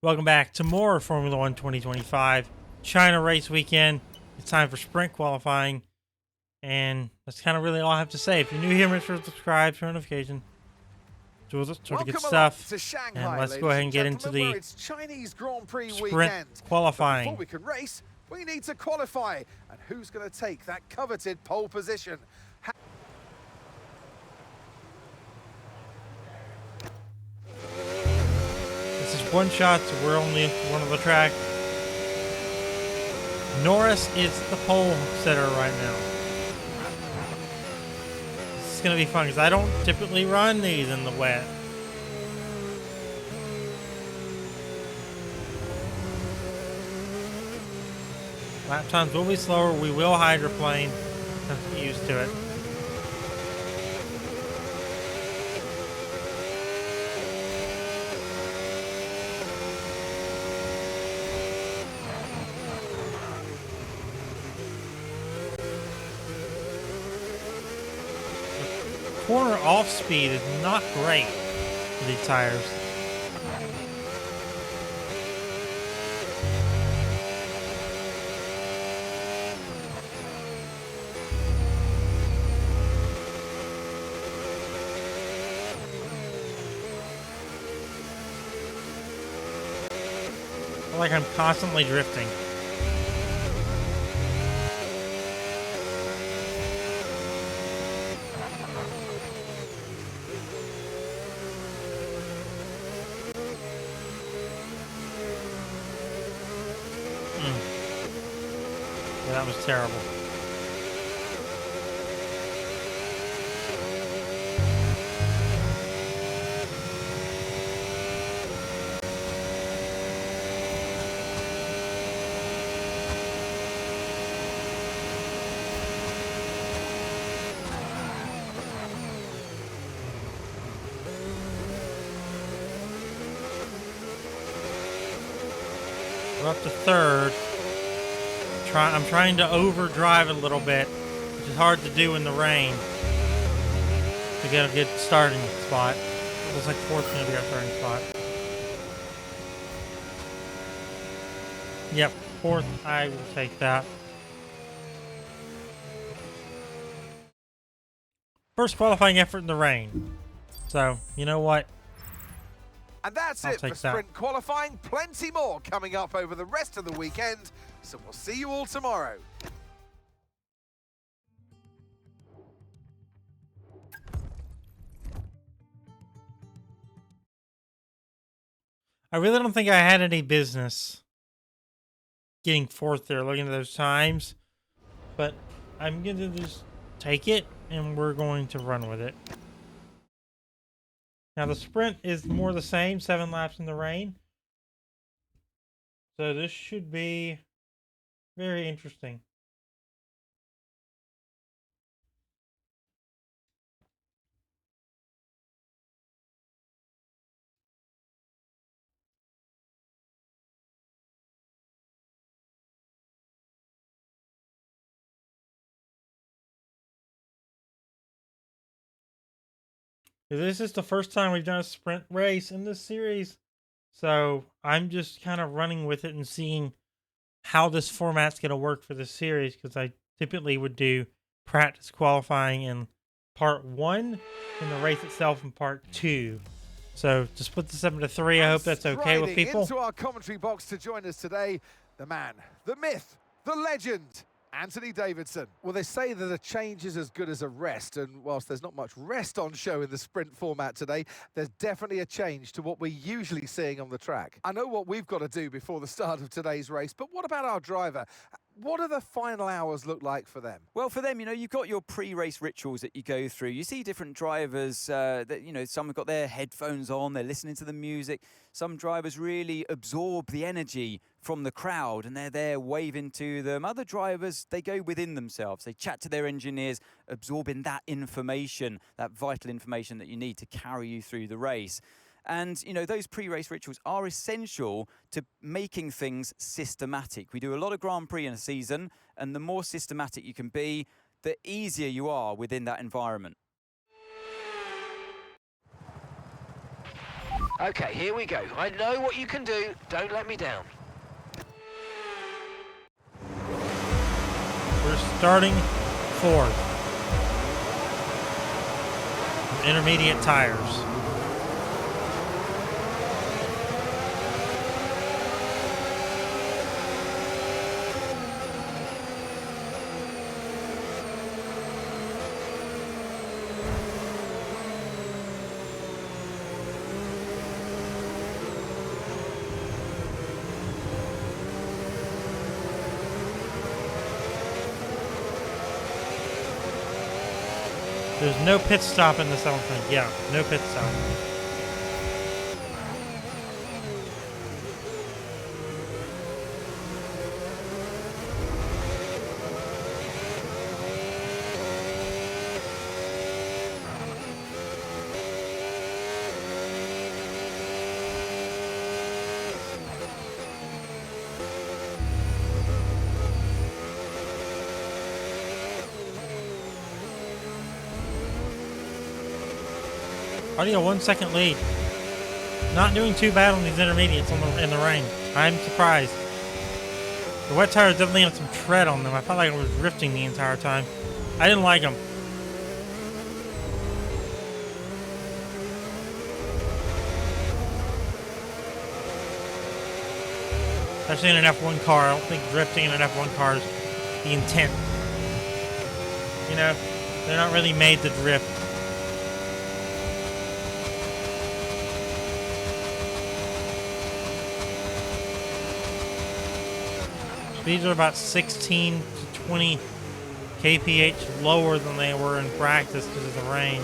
Welcome back to more Formula One 2025 China race weekend. It's time for sprint qualifying, and that's kind of really all I have to say. If you're new here, make sure to subscribe, turn notification, do all the sort of good stuff. And let's go ahead and get into the Chinese Grand Prix sprint weekend. qualifying. Before we can race, we need to qualify. And who's going to take that coveted pole position? This is one shot, so we're only one of the track. Norris is the pole setter right now. This is going to be fun because I don't typically run these in the wet. Lap times will be slower. We will hydroplane. Have to get used to it. Corner off speed is not great for these tires. I feel like I'm constantly drifting. Yeah, that was terrible. We're up to third. I'm trying to overdrive a little bit, which is hard to do in the rain, to get a good starting spot. It looks like fourth's going to be our starting spot. Yep, fourth, I will take that. First qualifying effort in the rain. So, you know what? And that's it for sprint qualifying. Plenty more coming up over the rest of the weekend. So we'll see you all tomorrow. I really don't think I had any business getting fourth there, looking at those times. But I'm going to just take it, and we're going to run with it. Now, the sprint is more the same, 7 laps in the rain. So this should be very interesting. This is the first time we've done a sprint race in this series. So I'm just kind of running with it and seeing how this format's going to work for this series, because I typically would do practice qualifying in part 1 and the race itself in part 2. So to split this up into 3, I hope that's okay with people. Into our commentary box to join us today, the man, the myth, the legend, Anthony Davidson. Well, they say that a change is as good as a rest, and whilst there's not much rest on show in the sprint format today, there's definitely a change to what we're usually seeing on the track. I know what we've got to do before the start of today's race, but what about our driver? What do the final hours look like for them? Well, for them, you know, you've got your pre-race rituals that you go through. You see different drivers that, you know, some have got their headphones on, they're listening to the music. Some drivers really absorb the energy from the crowd and they're there waving to them. Other drivers, they go within themselves. They chat to their engineers, absorbing that information, that vital information that you need to carry you through the race. And, you know, those pre-race rituals are essential to making things systematic. We do a lot of Grand Prix in a season, and the more systematic you can be, the easier you are within that environment. Okay, here we go. I know what you can do. Don't let me down. We're starting fourth. Intermediate tires. There's no pit stop in this elephant. Yeah, no pit stop. Already a 1 second lead. Not doing too bad on these intermediates in the rain. I'm surprised. The wet tires definitely have some tread on them. I felt like I was drifting the entire time. I didn't like them. Especially in an F1 car. I don't think drifting in an F1 car is the intent. You know, they're not really made to drift. Speeds are about 16 to 20 kph lower than they were in practice because of the rain.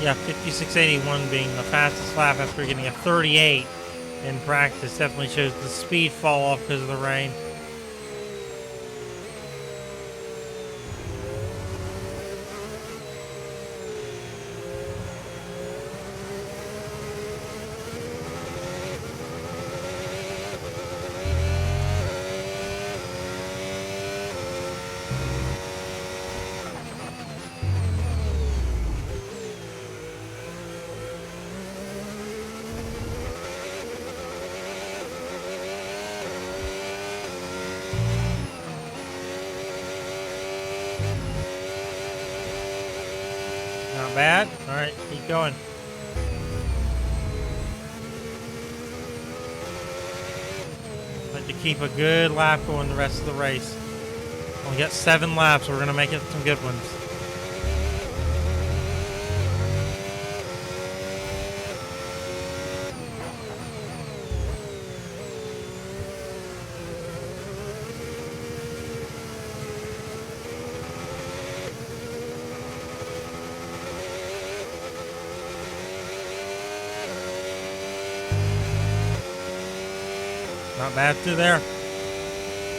Yeah, 56.81 being the fastest lap after getting a 38 in practice definitely shows the speed fall off because of the rain. Not bad. All right, keep going. Like to keep a good lap going the rest of the race. We got 7 laps. We're gonna make it some good ones. Not bad through there.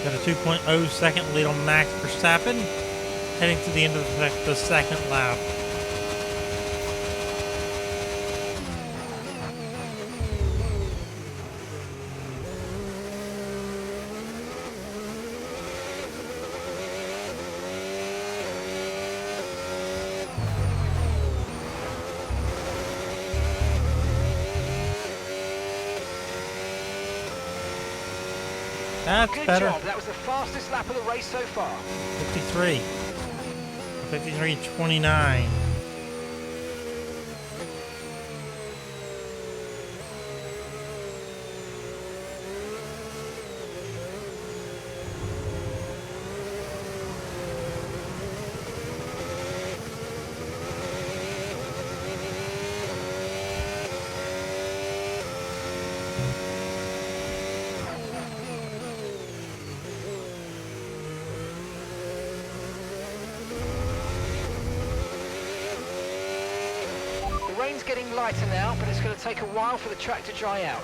Got a 2.0 second lead on Max Verstappen. Heading to the end of the second lap. That's Good better. job. That was the fastest lap of the race so far. 53. 53.29. The rain's getting lighter now, but it's going to take a while for the track to dry out.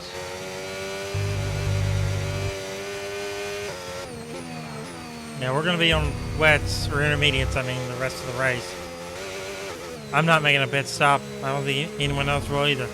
Yeah, we're going to be on wets or intermediates, I mean, the rest of the race. I'm not making a pit stop. I don't think anyone else will either.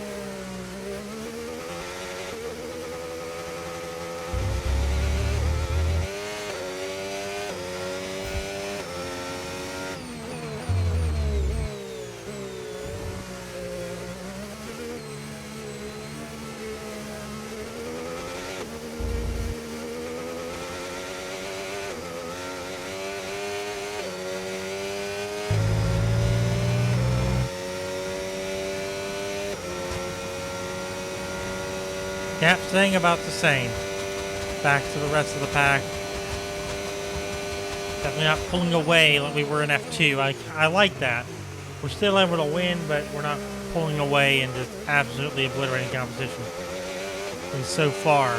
Gap staying about the same. Back to the rest of the pack. Definitely not pulling away like we were in F2. I like that. We're still able to win, but we're not pulling away and just absolutely obliterating competition. At least so far.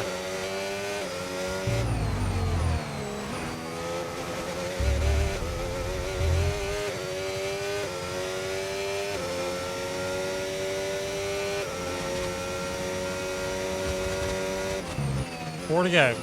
Four to go.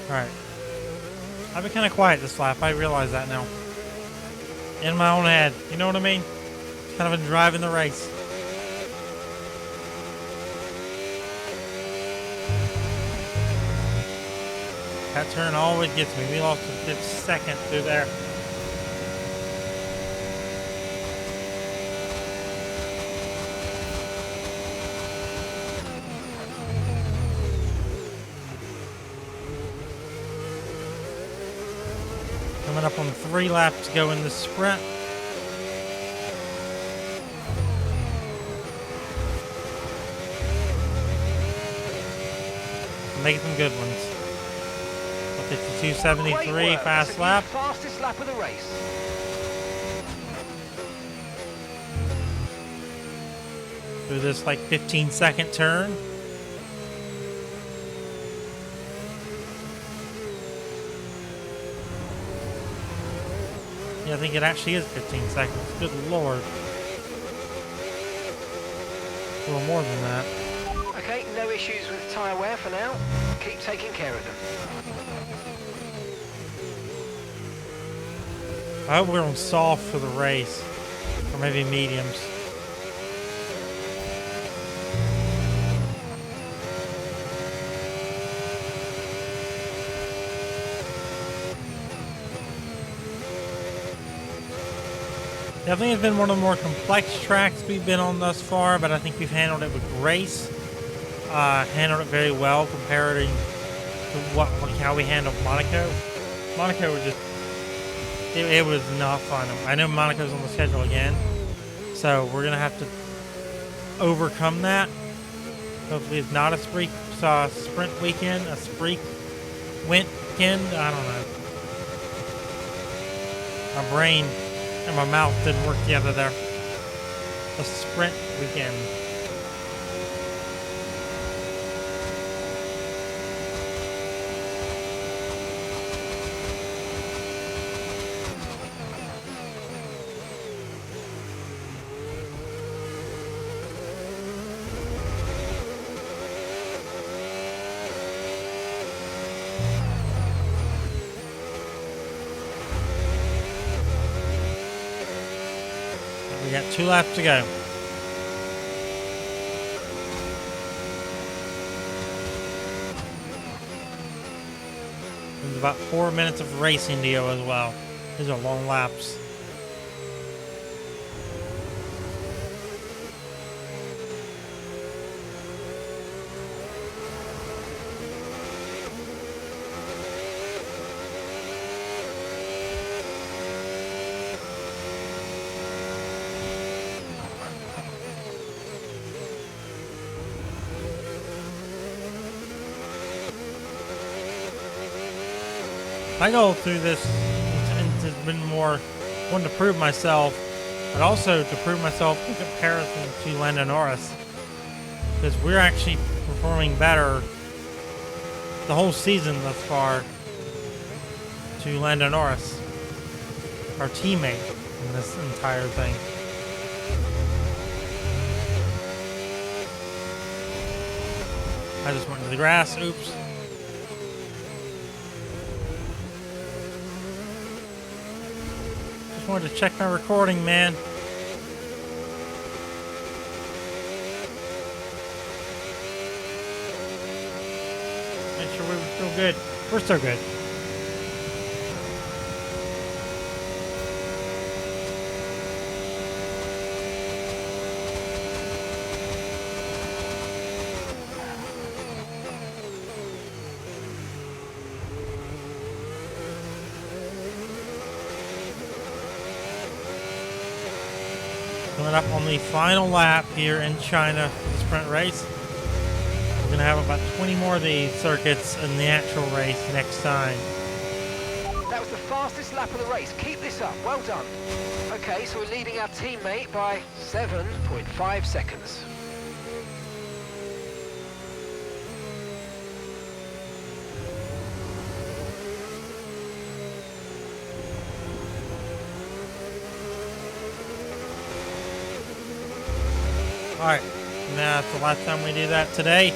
Alright. I've been kind of quiet this lap. I realize that now. In my own head. You know what I mean? Kind of been driving the race. That turn always gets me. We lost a good second through there. Coming up on 3 laps to go in the sprint. Making some good ones. 52.73 fast lap. Fastest lap of the race. Through this like 15-second turn. Yeah, I think it actually is 15 seconds. Good lord. A little more than that. Okay, no issues with tyre wear for now. Keep taking care of them. I hope we're on soft for the race. Or maybe mediums. I think it's been one of the more complex tracks we've been on thus far, but I think we've handled it with grace. Handled it very well compared to how we handled Monaco. Monaco was just, it was not fun. I know Monaco's on the schedule again, so we're gonna have to overcome that. Hopefully it's not a sprint weekend, a sprint weekend. I don't know. My brain and my mouth didn't work together there. A sprint weekend. We got 2 laps to go. There's about 4 minutes of racing to go as well. These are long laps. I go through this has been more one to prove myself, but also to prove myself in comparison to Lando Norris, because we're actually performing better the whole season thus far to Lando Norris, our teammate in this entire thing. I just went into the grass. Oops. Just wanted to check my recording, man. Make sure we were still good. We're still good. Coming up on the final lap here in China, the sprint race. We're going to have about 20 more of these circuits in the actual race next time. That was the fastest lap of the race. Keep this up. Well done. Okay, so we're leading our teammate by 7.5 seconds. Alright, now that's the last time we do that today.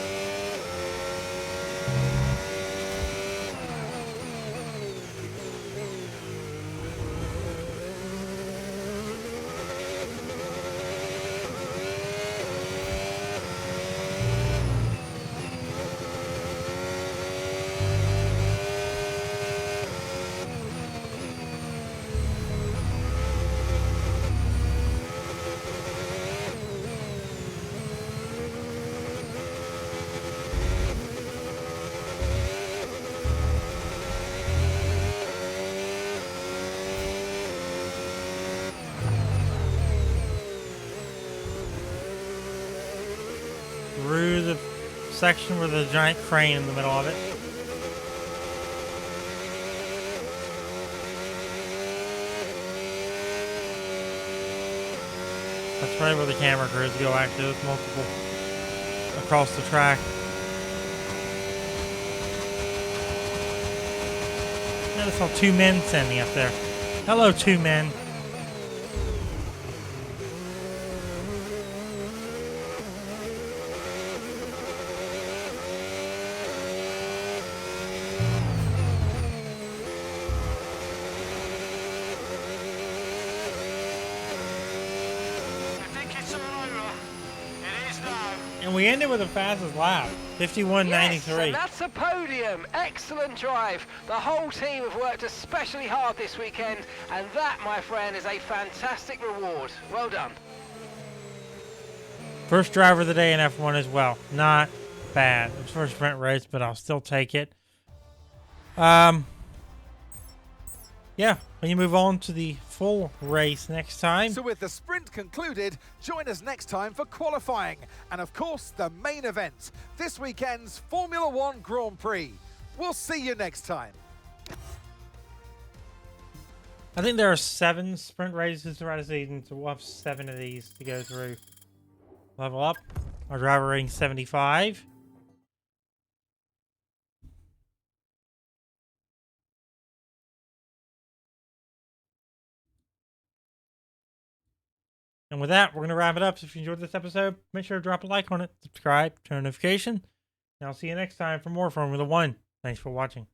Through the section with a giant crane in the middle of it. That's right where the camera crews go, actually. There's multiple across the track. I just saw two men standing up there. Hello, two men. And we ended with the fastest lap, 51.93. Yes, and that's a podium. Excellent drive. The whole team have worked especially hard this weekend, and that, my friend, is a fantastic reward. Well done. First driver of the day in F1 as well. Not bad. It's first sprint race, but I'll still take it. Yeah, when you move on to the full race next time. So with the sprint concluded, join us next time for qualifying and of course the main event, this weekend's Formula One Grand Prix. We'll see you next time. I think there are 7 sprint races throughout the season, so we'll have 7 of these to go through. Level up. Our driver rating 75. And with that, we're going to wrap it up. So if you enjoyed this episode, make sure to drop a like on it, subscribe, turn on notification. And I'll see you next time for more Formula One. Thanks for watching.